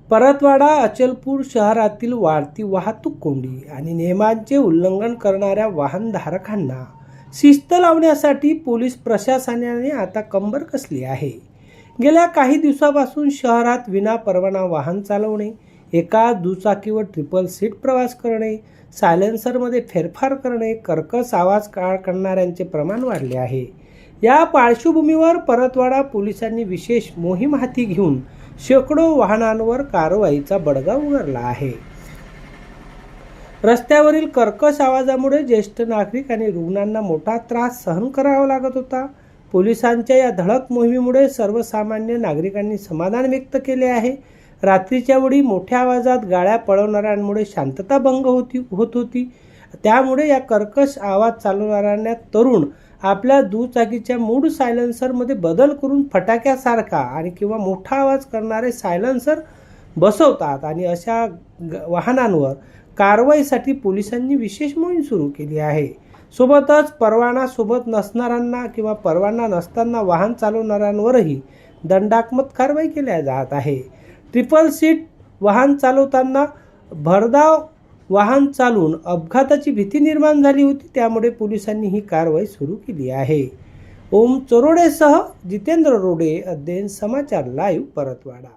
परतवाडा अचलपूर शहरातील वाढती वाहतूक कोंडी आणि नियमांचे उल्लंघन करणाऱ्या वाहनधारकांना शिस्त लावण्यासाठी पोलीस प्रशासनाने आता कंबर कसली आहे। गेल्या काही दिवसापासून शहरात विनापरवाना वाहन चालवणे, एका दुचाकीवर ट्रिपल सीट प्रवास करणे, सायलेन्सरमध्ये फेरफार करणे, कर्कश आवाज करणाऱ्यांचे प्रमाण वाढले आहे। या पार्श्वभूमीवर परतवाडा पोलिसांनी विशेष मोहीम हाती घेऊन शेकडो वाहनांवर कारवाईचा बडगा उगारला आहे। रस्त्यावरील कर्कश आवाजामुळे ज्येष्ठ नागरिक आणि रुग्णांना मोठा त्रास सहन करावा लागत होता। पोलिसांच्या या धडक मोहिमेमुळे सर्वसामान्य नागरिकांनी समाधान व्यक्त केले आहे। रात्रीच्या वेळी मोठ्या आवाजात गाड्या पळवणाऱ्यांमुळे शांतता भंग होत होती। त्यामुळे या कर्कश आवाज चालवणाऱ्यांना तरुण आपल्या दुचाकीच्या मूड सायलेन्सरमध्ये बदल करून फटाक्यासारखा आणि किंवा मोठा आवाज करणारे सायलेन्सर बसवतात आणि अशा वाहनांवर कारवाईसाठी पोलिसांनी विशेष मोहीम सुरू केली आहे। सोबतच परवाना सोबत नसणाऱ्यांना किंवा परवाना नसताना वाहन चालवणाऱ्यांवरही दंडात्मक कारवाई केली जात आहे। ट्रिपल सीट वाहन चालवताना भरधाव वाहन चालवून अपघाताची भीती निर्माण झाली होती, त्यामुळे पोलिसांनी ही कारवाई सुरू केली आहे। ओम चरोडेसह जितेंद्र रोडे, अध्ययन समाचार लाईव्ह, परतवाडा।